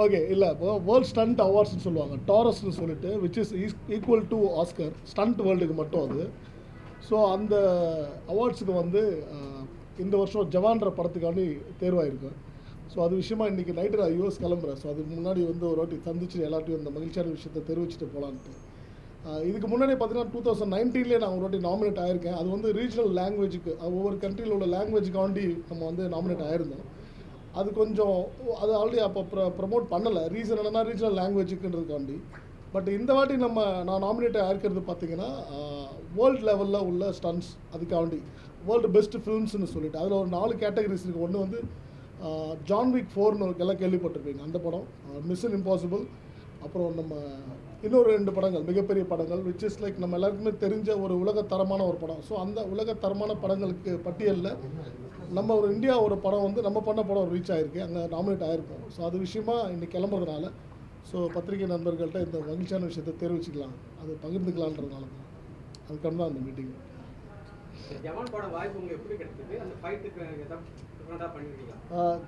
Okay இல்லை இப்போ world stunt அவார்ட்ஸ்னு சொல்லுவாங்க, டாரஸ்னு சொல்லிட்டு which is equal to Oscar stunt வேர்ல்டுக்கு மட்டும் அது. ஸோ அந்த அவார்ட்ஸுக்கு வந்து இந்த வருஷம் ஜவான்ற படத்துக்காண்டி தேர்வாயிருக்கு. ஸோ அது விஷயமா இன்றைக்கி நைட்டு நான் யூஎஸ் கிளம்புறேன். ஸோ அதுக்கு முன்னாடி வந்து ஒரு வாட்டி சந்திச்சு எல்லாத்தையும் அந்த மகிழ்ச்சியான விஷயத்தை தெரிவிச்சுட்டு போகலான்ட்டு. இதுக்கு முன்னாடி பார்த்தீங்கன்னா 2019 நான் ஒரு வாட்டி நாமினேட் ஆகிருக்கேன். அது வந்து ரீஜனல் லாங்குவேஜுக்கு, ஒவ்வொரு கண்ட்ரியில் உள்ள லாங்குவேஜுக்காண்டி நம்ம வந்து நாமினேட் ஆகிருந்தோம். அது கொஞ்சம் அது ஆல்ரெடி அப்போ ப்ரமோட் பண்ணலை. ரீசன் என்னென்னா ரீஜனல் லாங்குவேஜுக்குன்றதுக்காண்டி. பட் இந்த வாட்டி நான் நாமினேட் ஆகிருக்கிறது பார்த்தீங்கன்னா வேர்ல்டு லெவலில் உள்ள ஸ்டன்ஸ், அதுக்காண்டி வேர்ல்டு பெஸ்ட் ஃபிலிம்ஸ்னு சொல்லிட்டு அதில் ஒரு 4 கேட்டகரிஸ் இருக்குது. ஒன்று வந்து ஜான் விக் 4ன்னு எல்லாம் கேள்விப்பட்டிருப்பீங்க, அந்த படம். மிஷன் இம்பாசிபிள், அப்புறம் நம்ம இன்னொரு 2 படங்கள் மிகப்பெரிய படங்கள் விச் இஸ் லைக் நம்ம எல்லாருக்குமே தெரிஞ்ச ஒரு உலகத்தரமான ஒரு படம். ஸோ அந்த உலகத்தரமான படங்களுக்கு பட்டியலில் நம்ம ஒரு இந்தியா ஒரு படம் வந்து நம்ம பண்ண படம் ரீச் ஆகிருக்கு, அங்கே நாமினேட் ஆகிருக்கோம். ஸோ அது விஷயமா இன்றைக்கி கிளம்புறதுனால ஸோ பத்திரிகை நண்பர்கள்ட்ட இந்த மகிழ்ச்சியான விஷயத்தை தெரிவிச்சுக்கலாம், அது பகிர்ந்துக்கலான்றதுனால தான் அதுக்காக தான் அந்த மீட்டிங்.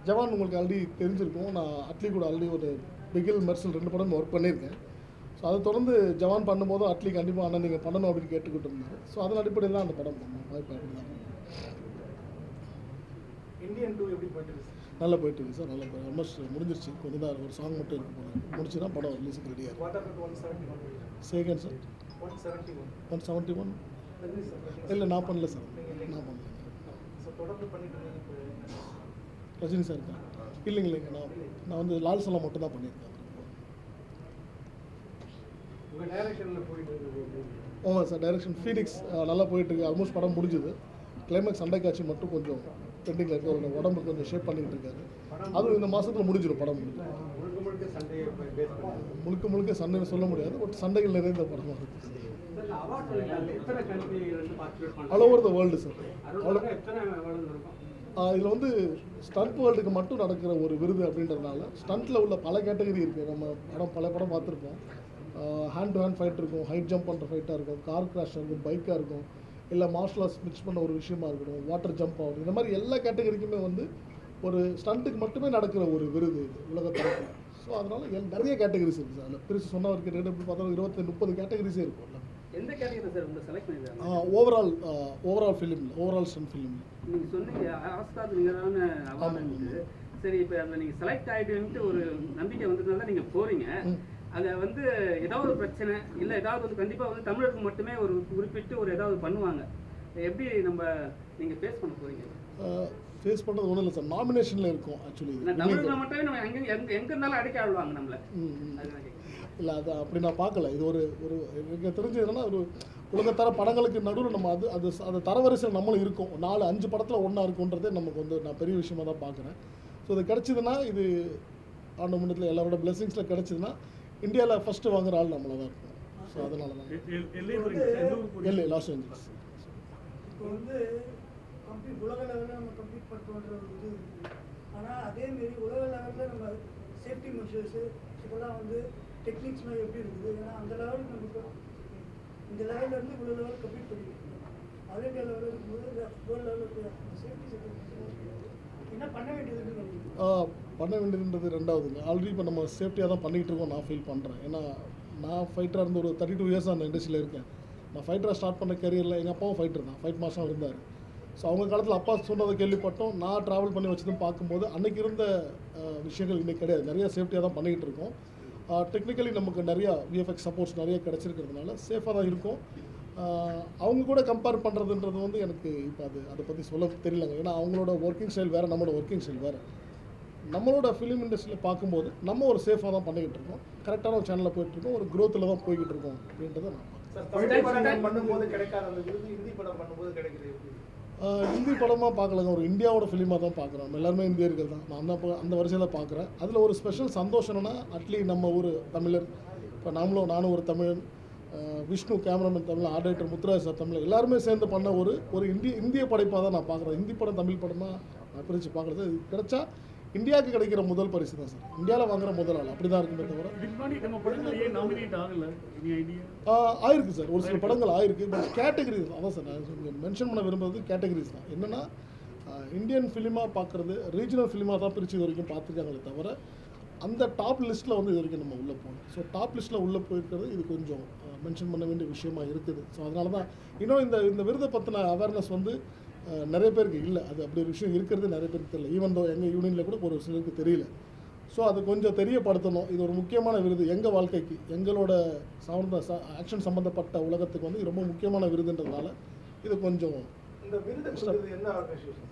ஜவான் உங்களுக்கு ஆல்ரெடி தெரிஞ்சிருக்கும். நான் அட்லி கூட ஆல்ரெடி ஒரு பிகில் மெர்சல் 2 படம் ஒர்க் பண்ணியிருக்கேன். ஸோ அதை தொடர்ந்து ஜவான் பண்ணும்போது அட்லி கண்டிப்பாக அண்ணன் நீங்கள் பண்ணணும் அப்படின்னு கேட்டுக்கிட்டு இருந்தார். ஸோ அதன் அடிப்படையில் தான் அந்த படம் பண்ணோம். வாய்ப்பு தான் இந்தியன் 2 எப்படி போயிட்டு நல்லா போயிட்டு இருக்கு சார். நல்லா ஆல்மோஸ்ட் முடிஞ்சிருச்சு. கொஞ்சம் தான் ஒரு சாங் மட்டும் இருக்கு போல, முடிச்சுன்னா படம் ரிலீஸுக்கு ரெடியாக இருக்கும். செகண்ட் சார் 171 இல்லை நான் பண்ணல சார், நான் பண்ணல. ரஜினி சார் இருக்கா? இல்லைங்க, நான் வந்து லால் சலாம் மட்டும் தான் பண்ணியிருக்கேன். ஆமாம் சார், டைரக்ஷன் ஃபீனிக்ஸ் நல்லா போயிட்டுருக்கு. ஆல்மோஸ்ட் படம் முடிஞ்சுது. கிளைமேக்ஸ் சண்டை காட்சி மட்டும் கொஞ்சம் பெண்டிங்கில் இருக்குது. அவரோட உடம்பு கொஞ்சம் ஷேப் பண்ணிக்கிட்டு இருக்காரு. அதுவும் இந்த மாதத்தில் முடிஞ்சிடும் படம். முழுக்க சண்டைன்னு சொல்ல முடியாது, பட் சண்டைகள் நிறைந்த படமாக இருக்குது. All over the world sir. இதில் வந்து ஸ்டண்ட் வேர்ல்டுக்கு மட்டும் நடக்கிற ஒரு விருது அப்படின்றதுனால ஸ்டண்ட்டில் உள்ள பல கேட்டகரி இருக்குது. நம்ம பல படம் பார்த்துருப்போம். ஹேண்ட் டு ஹேண்ட் ஃபைட் இருக்கும், ஹைட் ஜம்ப் பண்ணுற ஃபைட்டாக இருக்கும், கார் கிராஷ் இருக்கும், பைக்காக இருக்கும், இல்லை மார்ஷல் ஆர்ட்ஸ் மிக்ஸ் பண்ண ஒரு விஷயமா இருக்கட்டும், வாட்டர் ஜம்ப் ஆகும், இந்த மாதிரி எல்லா கேட்டகரிக்குமே வந்து ஒரு ஸ்டண்ட்டுக்கு மட்டுமே நடக்கிற ஒரு விருது இது உலகத்தரத்தில். ஸோ அதனால் நிறைய கேட்டகரிஸ் இருக்குது சார். அதில் பிரித்து சொன்னவருக்கு ரேட் எப்படி பார்த்தாலும் 20-30 கேட்டகரிஸே இருக்கும். எந்த கேட்டகரி சார் உங்களை செலக்ட் பண்ணிருக்காங்க? Overall film, overall stunt film. நீங்கள் சொன்னீங்க ஆஸ்கார் நிகரான அவார்டு. சரி, இப்போ அதில் நீங்கள் செலக்ட் ஆகிட்டுன்ட்டு ஒரு நம்பிக்கை வந்ததுனால நீங்கள் போகிறீங்க. அதை வந்து ஏதாவது ஒரு பிரச்சனை இல்லை ஏதாவது வந்து கண்டிப்பாக வந்து தமிழருக்கு மட்டுமே ஒரு குறிப்பிட்டு ஒரு ஏதாவது பண்ணுவாங்க, எப்படி நீங்கள் ஃபேஸ் பண்ண போகிறீங்க? ஃபேஸ் பண்ணுறது ஒன்றும் இல்லை சார், நாமினேஷனில் இருக்கும். ஆக்சுவலி தமிழர்கள் மட்டுமே நம்ம எங்கே இருந்தாலும் அடைக்க ஆடுவாங்க நம்மளை. இல்லை அது அப்படி நான் பார்க்கல. இது ஒரு எனக்கு தெரிஞ்சதுன்னா ஒரு உலகத்தர படங்களுக்கு நடுவில் நம்ம அது தரவரிசையில் நம்மளும் இருக்கும். 4-5 படத்தில் ஒன்றா இருக்குன்றதே நமக்கு வந்து நான் பெரிய விஷயமாக தான் பார்க்குறேன். ஸோ இது கிடச்சிதுன்னா இது ஆண்டு முன்னத்தில் எல்லாரோட பிளெஸிங்ஸில் கிடச்சிதுன்னா இந்தியாவில் ஃபஸ்ட்டு வாங்குற ஆள் நம்மள தான் இருக்கும். ஸோ அதனால தான் எல்ஏ லாஸ் ஏஞ்சல்ஸ். இப்போ வந்து உலக லெவலில் நம்ம கம்ப்ளீட் பண்ணுற ஒரு இது இருக்குது. ஆனால் அதேமாரி உலக லெவலில் நம்ம சேஃப்டி மெஷர்ஸு இதெல்லாம் வந்து டெக்னிக்ஸ்லாம் எப்படி இருக்குது? ஏன்னா அந்த லெவலுக்கு நமக்கு இந்த லெவலில் இவ்வளோ லெவல் கம்ப்ளீட் பண்ணியிருக்கோம். ஆல் இண்டியா லெவலில் இருக்கும்போது வேர்ல்டு லெவலில் சேஃப்டி என்ன பண்ண வேண்டியதுன்றது ரெண்டாவதுங்க. ஆல்ரெடி இப்போ நம்ம சேஃப்டியாக தான் பண்ணிகிட்டு இருக்கோம் நான் ஃபீல் பண்ணுறேன். ஏன்னா நான் ஃபைட்டராக இருந்து ஒரு 32 இயர்ஸாக அந்த இண்டஸ்ட்ரியில் இருக்கேன். நான் ஃபைட்டராக ஸ்டார்ட் பண்ண கேரியரில் எங்கள் அப்பாவும் ஃபைட்டர் தான், ஃபைட் மாஸ்டராக இருந்தார். ஸோ அவங்க காலத்தில் அப்பா சொன்னதை கேள்விப்பட்டோம், நான் ட்ராவல் பண்ணி வச்சதும் பார்க்கும்போது அன்றைக்கி இருந்த விஷயங்கள் இன்றைக்கி கிடையாது. நிறைய சேஃப்டியாக தான் பண்ணிக்கிட்டு இருக்கோம். டெக்னிக்கலி நமக்கு நிறையா விஎஃப்எக்ஸ் சப்போர்ட்ஸ் நிறைய கிடச்சிருக்கிறதுனால சேஃபாக தான் இருக்கும். அவங்க கூட கம்பேர் பண்ணுறதுன்றது வந்து எனக்கு இப்போ அதை பற்றி சொல்ல தெரியலங்க. ஏன்னா அவங்களோட ஒர்க்கிங் ஸ்டைல் வேறு, நம்மளோட ஒர்க்கிங் ஸ்டைல் வேறு. நம்மளோட ஃபிலிம் இண்டஸ்ட்ரியில் பார்க்கும்போது நம்ம ஒரு சேஃபாக தான் பண்ணிக்கிட்டு இருக்கோம், கரெக்டான ஒரு சேனலில் போயிட்டுருக்கோம், ஒரு க்ரோத்தில் தான் போய்கிட்டு இருக்கோம் அப்படின்றத நான் பண்ணும்போது கிடைக்காத அந்த விருது ஹிந்தி படம் பண்ணும்போது கிடைக்குது. ஹிந்தி படமாக பார்க்கலங்க, ஒரு இந்தியாவோட ஃபிலிமாக தான் பார்க்குறோம். நம்ம எல்லாருமே இந்தியர்கள் தான். நான் அந்த வரிசையில் பார்க்குறேன். அதில் ஒரு ஸ்பெஷல் சந்தோஷம் என்னன்னா அட்லி நம்ம ஊர் தமிழர், இப்போ நானும் ஒரு தமிழன், விஷ்ணு கேமராமேன் தமிழ், ஆர்டேட்டர் முத்துராஜ் சார் தமிழ், எல்லாருமே சேர்ந்து பண்ண ஒரு இந்திய படைப்பாக தான் நான் பார்க்குறேன். ஹிந்தி படம் தமிழ் படமாக நான் பிரித்து பார்க்குறது கிடைச்சா இந்தியாவுக்கு கிடைக்கிற முதல் பரிசு தான் சார். இந்தியாவில் வாங்குற முதல் ஆள் அப்படி தான் இருக்குமே தவிர ஆயிருக்கு சார். ஒரு சில படங்கள் ஆயிருக்கு, பட் கேட்டகரிஸ் அதான் சார் நான் மென்ஷன் பண்ண விரும்புறது கேட்டகரிஸ் தான். என்னென்னா இந்தியன் ஃபிலிமாக பார்க்குறது ரீஜனல் ஃபிலிமாக தான் பிரித்து இது வரைக்கும் பார்த்துருக்காங்களே தவிர அந்த டாப் லிஸ்ட்டில் வந்து இது வரைக்கும் நம்ம உள்ளே போகணும். ஸோ டாப் லிஸ்ட்டில் உள்ளே போயிருக்கிறது இது கொஞ்சம் மென்ஷன் பண்ண வேண்டிய விஷயமா இருக்குது. ஸோ அதனால தான் இன்னும் இந்த விருதை பற்றின அவேர்னஸ் வந்து நிறைய பேருக்கு இல்லை. அது அப்படி ஒரு விஷயம் இருக்கிறது நிறைய பேருக்கு தெரியல. ஈவன் தோ எங்கள் யூனியனில் கூட ஒரு சிலருக்கு தெரியல. ஸோ அது கொஞ்சம் தெரியப்படுத்தணும். இது ஒரு முக்கியமான விருது எங்கள் வாழ்க்கைக்கு, எங்களோட ஆக்ஷன் சம்மந்தப்பட்ட உலகத்துக்கு வந்து இது ரொம்ப முக்கியமான விருதுன்றதுனால இது கொஞ்சம். இந்த விருது கொடுத்தது என்ன ஆர்கனைசேஷன்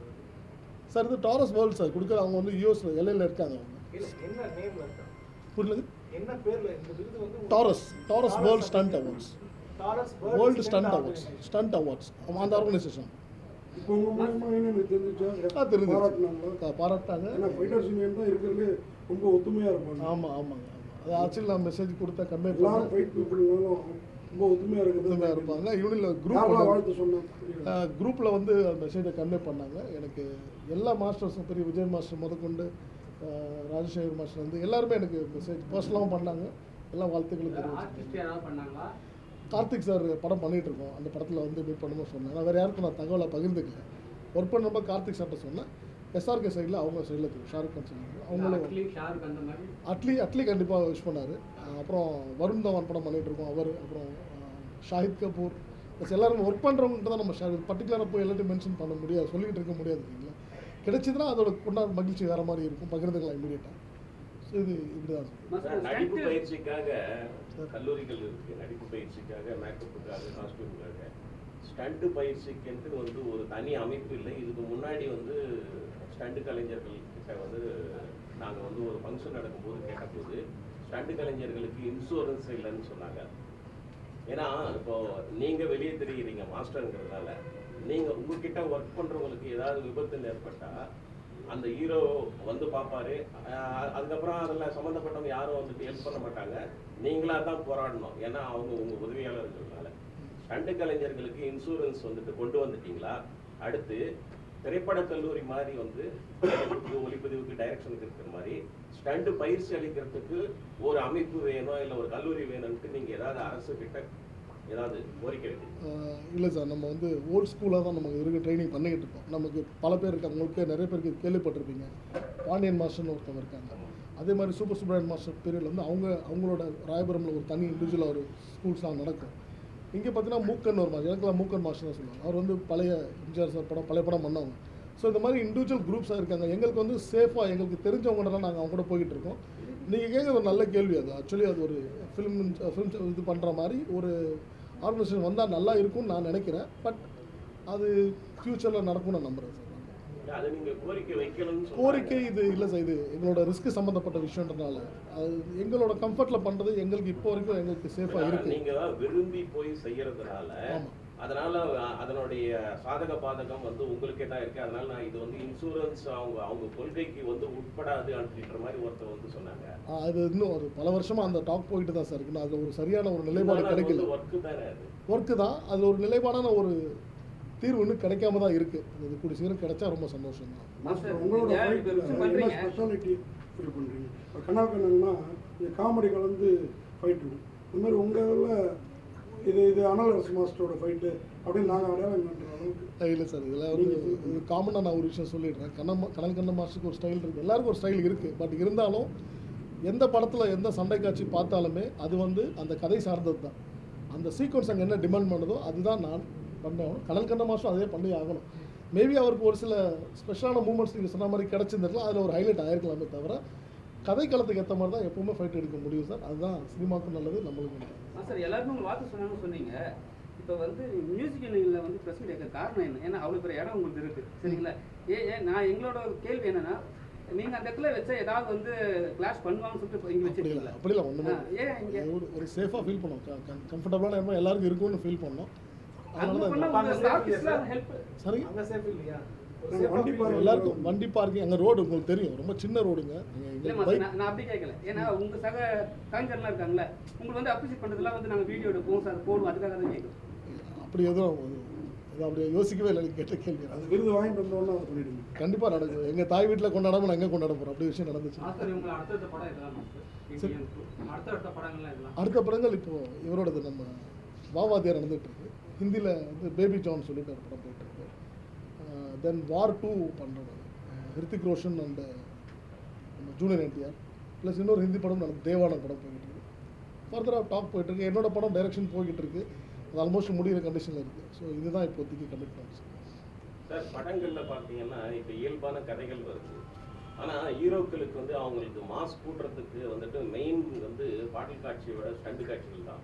சார்? இது டாரஸ் வேர்ல்ட் சார் கொடுக்குற. அவங்க வந்து யூஎஸ் எல்லையில் இருக்காங்க. அவங்க என்ன நேம்ல இருக்காங்க? புரியல? என்ன பேர்ல இந்த விருது வந்து? Taurus world stunt awards. Taurus world stunt awards அந்த ஆர்கனைசேஷன். இப்போ உங்க மூலமா என்ன தெரிஞ்சுச்சா? பாராட்டாங்க. ஏன்னா ஃபைட்டர்ஸ் யூனியன் தான் இருக்கிறதுலே ரொம்ப ஒத்துமையா இருப்பாங்க. ஆமாங்க. அது ஆக்சுவலி நான் மெசேஜ் கொடுத்த கன்வே எல்லாரும் ஃபைட் பீப்புள்னாலும் ரொம்ப ஒத்துமையா இருப்பாங்க. யூனியனில் குரூப்பில் வந்து அந்த மெசேஜை கன்வே பண்ணாங்க. எனக்கு எல்லா மாஸ்டர்ஸும் பெரிய விஜய் மாஸ்டர் முதற்கொண்டு ராஜசேகர் மாஸ்டர் வந்து எல்லாருமே எனக்கு மெசேஜ் பர்சனலாகவும் பண்ணாங்க. எல்லாம் வாழ்த்துக்களும் தெரிவிச்சு. கார்த்திக் சார் படம் பண்ணிகிட்டு இருக்கோம். அந்த படத்தில் வந்து மீட் பண்ணணும்னு சொன்னேன். நான் வேறு யாருக்கும் நான் தகவலை பகிர்ந்துக்கல. ஒர்க் பண்ணுறப்ப கார்த்திக் சார்ட்ட சொன்னேன். எஸ்ஆர்கே சைடில் அவங்க சைடில் ஷாருக் கான் சைடில் அவங்களும் அட்லி கண்டிப்பாக விஷ் பண்ணார். அப்புறம் வருண் தவான் படம் பண்ணிகிட்டு இருக்கோம் அவர். அப்புறம் ஷாஹித் கபூர் ப்ளஸ் எல்லாரும் ஒர்க் பண்ணுறவங்ககிட்ட தான் நம்ம பர்டிகுலராக போய் எல்லாத்தையும் மென்ஷன் பண்ண முடியாது, சொல்லிக்கிட்டு இருக்க முடியாது இல்லைங்களா. கிடைச்சதுன்னா அதோட கொண்டாட மகிழ்ச்சி வேறு மாதிரி இருக்கும், பகிர்ந்துக்கலாம் இமீடியட்டாக. ஸோ இது இப்படி தான் நடிப்பு பயிற்சிக்காக கல்லூரிகள் இருக்குது. நடிப்பு பயிற்சிக்காக, மேக்கப்புக்காக, காஸ்டியூமுக்காக. ஸ்டண்ட்டு பயிற்சிக்கு வந்து ஒரு தனி அமைப்பு இல்லை. இதுக்கு முன்னாடி வந்து ஸ்டண்ட் கலைஞர்கள் கிட்ட வந்து நாங்கள் வந்து ஒரு ஃபங்க்ஷன் நடக்கும்போது கேட்டபோது ஸ்டண்ட் கலைஞர்களுக்கு இன்சூரன்ஸ் இல்லைன்னு சொன்னாங்க. ஏன்னா இப்போ நீங்கள் வெளியே தெரிகிறீங்க மாஸ்டருங்கிறதுனால, நீங்கள் உங்ககிட்ட ஒர்க் பண்ணுறவங்களுக்கு ஏதாவது விபத்து ஏற்பட்டால் அந்த ஹீரோ வந்து பார்ப்பாரு. அதுக்கப்புறம் அதில் சம்மந்தப்பட்டவங்க யாரும் வந்துட்டு ஹெல்ப் பண்ண மாட்டாங்க, நீங்களாக தான் போராடணும். ஏன்னா அவங்க உங்கள் உதவியாளர்கள்னால. ஸ்டண்ட் கலைஞர்களுக்கு இன்சூரன்ஸ் வந்துட்டு கொண்டு வந்துட்டீங்களா? அடுத்து திரைப்பட கல்லூரி மாதிரி வந்து ஒளிப்பதிவுக்கு டைரக்ஷனுக்கு இருக்கிற மாதிரி ஸ்டண்ட் பயிற்சி அளிக்கிறதுக்கு ஒரு அமைப்பு வேணும், இல்லை ஒரு கல்லூரி வேணும்ட்டு நீங்கள் ஏதாவது அரசு கிட்ட ஏதாவது கோரிக்கை இல்லை சார். நம்ம வந்து ஓல்ட் ஸ்கூலாக தான் நமக்கு இருக்க ட்ரைனிங் பண்ணிக்கிட்டு இருக்கோம். நமக்கு பல பேர் இருக்காங்க, உங்களுக்கு நிறைய பேருக்கு கேள்விப்பட்டிருப்பீங்க. பாண்டியன் மாஸ்டர்னு ஒருத்தவங்க இருக்காங்க. அதே மாதிரி சூப்பர் சுப்ரமணியன் மாஸ்டர் பீரியடில் வந்து அவங்களோட ராயபுரமில் ஒரு தனி இண்டிவிஜுவலாக ஒரு ஸ்கூல்ஸ்லாம் நடக்கும். இங்கே பார்த்தீங்கன்னா மூக்கன் ஒரு மாஸ்டர், எனக்குலாம் மூக்கன் மாஸ்டர் தான் சொல்லுவாங்க. அவர் வந்து பழைய எம்ஜிஆர் சார் பழைய படம் பண்ணவங்க. ஸோ இந்த மாதிரி இண்டிவிஜுவல் குரூப்ஸாக இருக்காங்க. எங்களுக்கு வந்து சேஃபாக எங்களுக்கு தெரிஞ்சவங்கலாம் நாங்கள் அவங்க கூட போய்கிட்டு இருக்கோம். நீங்கள் கேட்குற ஒரு நல்ல கேள்வி. அது ஆக்சுவலி அது ஒரு ஃபிலிம் இது பண்ணுற மாதிரி ஒரு ஆர்கனைசேஷன் வந்தால் நல்லா இருக்கும்னு நான் நினைக்கிறேன். பட் அது ஃப்யூச்சரில் நடக்கும்னு நான் நம்புகிறேன் சார். கோரிக்கை இது இல்லை சார். இது எங்களோட ரிஸ்க் சம்மந்தப்பட்ட விஷயன்றதுனால அது எங்களோட கம்ஃபர்ட்டில் பண்ணுறது எங்களுக்கு இப்போ வரைக்கும் எங்களுக்கு சேஃபாக இருக்குது. நீங்கள் விரும்பி போய் செய்யறதுனால அதனால அதனுடைய சாதக பாதகம் வந்து உங்களுக்கே தான் இருக்கு. அதனால நான் இது வந்து இன்சூரன்ஸ் அவங்க கொள்கைக்கு வந்து உட்படாது அப்படின்ற மாதிரி ஒருத்தர் வந்து சொன்னாங்க. அது இன்னும் ஒரு பல வருஷமா அந்த டாக் போயிட்டு தான் சார் இருக்கு. அதில் ஒரு சரியான ஒரு நிலைப்பாடு கிடைக்கல. ஒர்க்கு தான் அது ஒரு நிலைப்பாடான ஒரு தீர்வு இன்னும் கிடைக்காம தான் இருக்கு. அது கூடிய சீக்கிரம் கிடைச்சா ரொம்ப சந்தோஷம் தான். உங்களோட ஸ்பெஷாலிட்டி ஃபீல் பண்ணுறீங்க. இப்போ கண்ணா கண்ணன்னா இந்த காமெடி கலந்து ஃபைட்டு, இந்த மாதிரி உங்களில் இது அனலரஸ் மாஸ்டரோட ஃபைட்டு அப்படின்னு நாங்கள் அடையாளம் பண்ணுற அளவுக்கு இல்லை சார். இதெல்லாம் வந்து காமனாக நான் ஒரு விஷயம் சொல்லிடுறேன். கனல் கண்ண மாஸ்டருக்கு ஒரு ஸ்டைல் இருக்குது, எல்லாருக்கும் ஒரு ஸ்டைல் இருக்குது. பட் இருந்தாலும் எந்த படத்தில் எந்த சண்டை காட்சி பார்த்தாலுமே அது வந்து அந்த கதை சார்ந்தது தான். அந்த சீக்வன்ஸ் அங்கே என்ன டிமாண்ட் பண்ணுதோ அதுதான் நான் பண்ண ஆகணும். கனல் கண்ண மாஸ்டர் அதே பண்ணி ஆகணும். மேபி அவருக்கு ஒரு சில ஸ்பெஷலான மூமெண்ட்ஸ் நீங்கள் சொன்ன மாதிரி கிடச்சிருந்துருக்கலாம், அதில் ஒரு ஹைலைட் ஆகிருக்கலாமே தவிர கதை காலத்துக்கு ஏற்ற மாதிரி தான் எப்பவுமே ஃபைட் எடுக்க முடியும் சார். அதுதான் சினிமாவுக்கும் நல்லது, நம்மளுக்கும் நல்லது. சார் எல்லாருமே உங்கள் வாக்கு சொன்னாங்கன்னு சொன்னீங்க. இப்போ வந்து மியூசிக் யூனியனில் வந்து பிரச்சனை கேட்க காரணம் என்ன? ஏன்னா அவ்வளோ பெரிய இடம் உங்களுக்கு இருக்குது, சரிங்களா? நான் எங்களோட கேள்வி என்னன்னா, நீங்கள் அந்த இடத்துல வச்சா ஏதாவது வந்து கிளாஷ் பண்ணுவாங்கன்னு சொல்லிட்டு இங்கே வச்சுருக்கீங்களா? அப்படிலாம் ஒன்றுமே. ஏன் இங்கே ஒரு சேஃபாக ஃபீல் பண்ணோம், கம்ஃபர்டபுளான இடமா எல்லாருக்கும் இருக்கும்னு ஃபீல் பண்ணோம். சரி, எல்லாருக்கும் வண்டி பார்க்கிங் அங்கே ரோடு உங்களுக்கு தெரியும், ரொம்ப சின்ன ரோடுங்க. நான் அப்படி கேட்கல. ஏன்னா உங்கள் சக கலைஞர்லாம் இருக்காங்களே, உங்களுக்கு வந்து அப்ரிஷியேட் பண்ணுறதுலாம் வந்து நாங்கள் வீடியோ எடுப்போம் சார், போடுவோம், அதுக்காக தான் கேட்குறோம். அப்படி எதுவும் அப்படி யோசிக்கவே இல்லை. கேட்ட கேள்வி அது விருது வாங்கிட்டு வந்தோன்னா அதை பண்ணிடுங்க. கண்டிப்பாக நடக்கும். எங்கள் தாய் வீட்டில் கொண்டாடாமல் நான் எங்கே கொண்டாட போகிறோம், அப்படி விஷயம் நடந்துச்சு. அடுத்த படங்கள் இப்போது இவரோடது நம்ம வாவாதியார் நடந்துகிட்டு இருக்கு. ஹிந்தியில் வந்து பேபி ஜான் சொல்லிட்டு ஒரு படம் போயிட்டுருக்கு. தென் வார் 2 பண்ணுறோம். ஹிருத்திக் ரோஷன் அண்ட் நம்ம ஜூனியர் என்டிஆர். ப்ளஸ் இன்னொரு ஹிந்தி படம் நடந்து தேவான படம் போய்கிட்டு இருக்கு. ஃபர்தராக டாக் போயிட்டுருக்கு. என்னோட படம் டைரக்ஷன் போய்கிட்டு இருக்கு. அது ஆல்மோஸ்ட் முடிகிற கண்டிஷனில் இருக்குது. ஸோ இதுதான் இப்போதைக்கு கமிட்மெண்ட்ஸ். சார் படங்களில் பார்த்தீங்கன்னா இப்போ இயல்பான கதைகள் வருது. ஆனால் ஹீரோக்களுக்கு வந்து அவங்களுக்கு மாஸ் கூட்டுறதுக்கு வந்துட்டு மெயின் வந்து பாடல் காட்சியோட ஸ்டண்ட் காட்சிகள் தான்.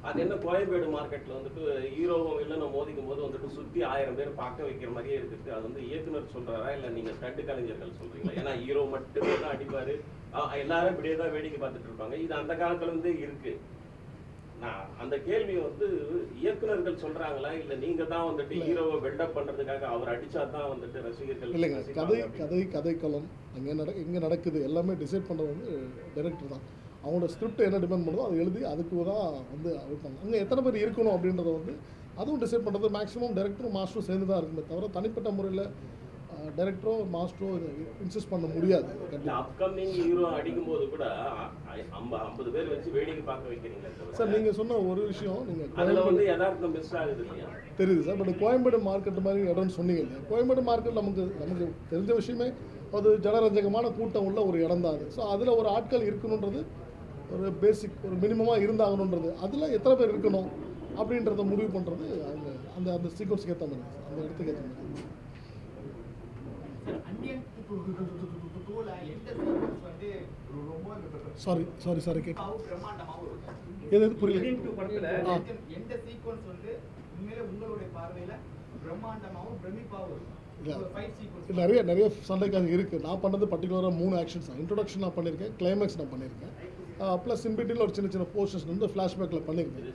அது என்ன கோயம்பேடு மார்க்கெட்டில் வந்துட்டு ஹீரோவும் இல்லைன்னு மோதிக்கும் போது வந்துட்டு சுற்றி 1000 பேர் பார்க்க வைக்கிற மாதிரியே இருக்குது. அது வந்து இயக்குனர் சொல்கிறாரா இல்லை நீங்கள் ஸ்டண்ட் கலைஞர்கள் சொல்கிறீங்களா? ஏன்னா ஹீரோ மட்டுமே தான் அடிப்பார், எல்லாரும் இப்படியே தான் வேடிக்கை பார்த்துட்டு இருப்பாங்க. இது அந்த காலத்துலேருந்தே இருக்குது. நான் அந்த கேள்வி வந்து இயக்குனர்கள் சொல்றாங்களா இல்ல நீங்க தான் வந்துட்டு ஹீரோவை பில்டப் பண்றதுக்காக அவர் அடிச்சா தான் வந்துட்டு ரசிகர்கள்? இல்லைங்க, கதைக்களம் எங்கே நடக்குது எல்லாமே டிசைட் பண்ணுறது வந்து டைரக்டர் தான். அவங்களோட ஸ்கிரிப்ட் என்ன டிபெண்ட் பண்ணுதோ அதை எழுதி அதுக்கு தான் வந்து வைப்பாங்க. அங்கே எத்தனை பேர் இருக்கணும் அப்படின்றத வந்து அதுவும் டிசைட் பண்ணுறது மேக்ஸிமம் டைரக்டரும் மாஸ்டரும் சேர்ந்து தான் இருக்குமே தவிர தனிப்பட்ட முறையில் டைரக்டரோ மாஸ்டரோ இன்சிஸ்ட் பண்ண முடியாது. அப்கமிங் ஹீரோ அடிக்கும் போது கூட 50 பேர் வச்சு வேடிக்கை பார்க்க வைக்கிறீங்களா சார்? நீங்கள் சொன்ன ஒரு விஷயம் நீங்கள் அதில் வந்து யதார்த்தம் மிஸ் ஆகுது இல்லையா? தெரியுது சார். பட் கோயம்பேடு மார்க்கெட் மாதிரி இடம்னு சொன்னீங்க இல்லையா? கோயம்பேடு மார்க்கெட் நமக்கு தெரிஞ்ச விஷயமே அது ஜனரஞ்சகமான கூட்டம் உள்ள ஒரு இடம் தான் அது. ஸோ அதில் ஒரு ஆட்கள் இருக்கணுன்றது ஒரு பேசிக் ஒரு மினிமமாக இருந்தாகணுன்றது, அதில் எத்தனை பேர் இருக்கணும் அப்படின்றத முடிவு பண்ணுறது அவங்க அந்த அந்த சீக்வன்ஸுக்கு ஏற்ற மாதிரி, அந்த இடத்துக்கு ஏற்ற மாதிரி. சாரி கேட்க எது புரியல. நிறைய சண்டைக்காக இருக்குது. நான் பண்ணது பர்டிகுலராக 3 ஆக்ஷன்ஸ் தான். இன்ட்ரோடக்ஷன் நான் பண்ணியிருக்கேன், கிளைமேக்ஸ் நான் பண்ணியிருக்கேன், ப்ளஸ் இன்பிட்டில் ஒரு சின்ன போர்ஷன்ஸ் வந்து ஃப்ளாஷ்பேக்கில் பண்ணியிருக்கேன்.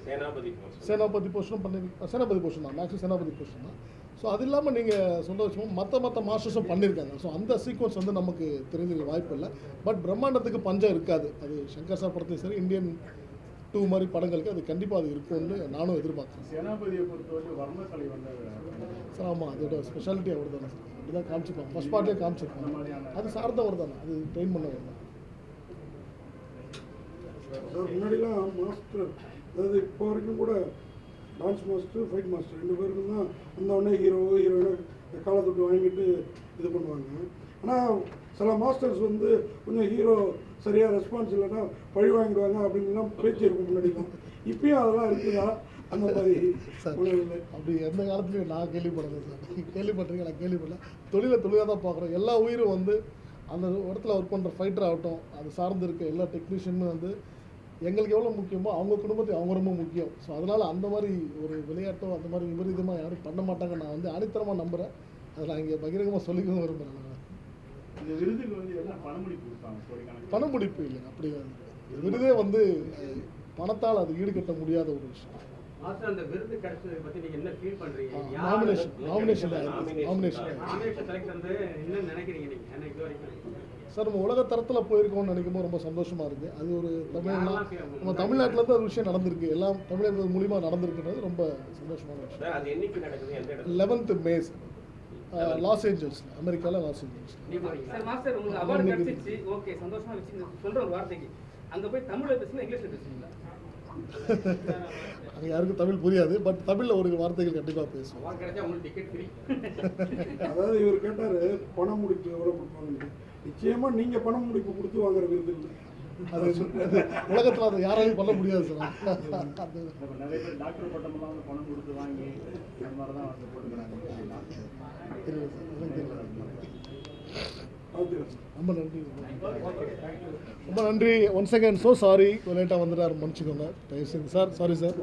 சேனாபதி போர்ஷனும் பண்ணியிருக்கேன். சேனாபதி போர்ஷன் தான், மேக்ஸிமம் சேனாபதி போர்ஷன் தான். ஸோ அது இல்லாமல் நீங்கள் சொந்த விஷயம் மற்ற மாஸ்டர்ஸும் பண்ணியிருக்காங்க. ஸோ அந்த சீக்வன்ஸ் வந்து நமக்கு தெரிஞ்சிருக்க வாய்ப்பு இல்லை. பட் பிரம்மாண்டத்துக்கு பஞ்சம் இருக்காது. அது சங்கர் சார் படத்தையும் சரி இந்தியன் 2 மாதிரி படங்களுக்கு அது கண்டிப்பாக அது இருக்கும்னு நானும் எதிர்பார்க்குறேன். சேனாபதியை பொறுத்தவரை வர்ணக்கலை வந்து சார் ஆமாம், அதோட ஸ்பெஷாலிட்டி அவர் தானே சார். அப்படி தான் காமிச்சிருப்பாங்க, ஃபஸ்ட் பார்ட்லேயே காமிச்சிருப்பாங்க. அது சார்ந்தவர் தானே, அது ட்ரெயின் பண்ணவர் தான். முன்னாடிலாம் மாஸ்டர், அதாவது இப்போ வரைக்கும் கூட டான்ஸ் மாஸ்டர் ஃபைட் மாஸ்டர் 2 பேருக்கும் தான் வந்தவுடனே ஹீரோயினை காலை தொட்டு வாங்கிட்டு இது பண்ணுவாங்க. ஆனால் சில மாஸ்டர்ஸ் வந்து கொஞ்சம் ஹீரோ சரியாக ரெஸ்பான்ஸ் இல்லைன்னா பழி வாங்கிடுவாங்க அப்படின்லாம் பேச்சு இருக்கும் முன்னாடிலாம். இப்பயும் அதெல்லாம் இருக்குதா அந்த மாதிரி? அப்படி எந்த காலத்துலையும் நான் கேள்விப்படலை சார். கேள்விப்பட்டிருக்கேன், நான் கேள்விப்படல. தொழிலாக தான் பார்க்குறோம். எல்லா உயிரும் வந்து அந்த இடத்துல ஒர்க் பண்ணுற ஃபைட்டர் ஆகட்டும், அது சார்ந்து இருக்க எல்லா டெக்னீஷியனும் வந்து எங்களுக்கு எவ்வளோ முக்கியமோ அவங்க குடும்பத்துக்கு அவங்க ரொம்ப முக்கியம். ஸோ அதனால் அந்த மாதிரி ஒரு விளையாட்டோ அந்த மாதிரி விபரீதமாக யாரும் பண்ண மாட்டாங்க. நான் வந்து அடித்தரமாக நம்புகிறேன். அதை நான் இங்கே பகிரங்கமாக சொல்லிக்கவும் விரும்புகிறேன். இந்த விருதுக்கு வந்து எல்லாம் பணமுடிப்பு கொடுப்பாங்க. பணமுடிப்பு இல்லைங்க, அப்படி விருதே வந்து பணத்தால் அது ஈடுகட்ட முடியாத ஒரு விஷயம். அந்த விருது கிடைச்சதை பற்றி நீங்கள் என்ன ஃபீல் பண்ணுறீங்க? நாமினேஷன் செலக்ட் வந்து என்ன நினைக்கிறீங்க நீங்கள் என்ன இது வரைக்கும்? சார் நம்ம உலக தரத்தில் போயிருக்கோம்னு நினைக்கும்போது ரொம்ப சந்தோஷமாக இருக்குது. அது ஒரு நம்ம தமிழ்நாட்டிலேருந்து ஒரு விஷயம் நடந்திருக்கு, எல்லாம் தமிழர்கள் மூலிமா நடந்திருக்குன்றது ரொம்ப சந்தோஷமான விஷயம். அது என்னைக்கு நடக்குது? 11th May லாஸ் ஏஞ்சல்ஸ், அமெரிக்காவில் லாஸ் ஏஞ்சல்ஸ். சார் மாஸ்டர் உங்களுக்கு அவார்டு கிடைச்சிச்சு, ஓகே சந்தோஷமாக வச்சு சொல்கிற ஒரு வார்த்தைக்கு அங்கே போய் தமிழில் பேசுனா இங்கிலீஷில் பேசுவீங்களா? அங்கே யாருக்கும் தமிழ் புரியாது, பட் தமிழில் ஒரு வார்த்தைகள் கண்டிப்பாக பேசுவோம். அவார்டு கிடைச்சா உங்களுக்கு டிக்கெட் ஃப்ரீ. அதாவது இவர் கேட்டார் பணம் முடிப்பு எவ்வளோ கொடுப்பாங்க. நிச்சயமாக நீங்கள் பணம் முடிப்பு கொடுத்து வாங்குற விருது இல்லை. அது உலகத்தில் அதை யாராலையும் பண்ண முடியாது சார். நிறைய பேர் டாக்டர் பட்டமெல்லாம் வந்து பணம் கொடுத்து வாங்கி அந்த மாதிரி தான் வந்து போட்டுக்கிறாங்க. ரொம்ப நன்றி, ரொம்ப நன்றி. ஒன்ஸ் அகேன் ஸோ சாரி, லேட்டாக வந்துட்டார், மன்னிச்சுக்கோங்க தயவு செய்து சார். Sorry sir.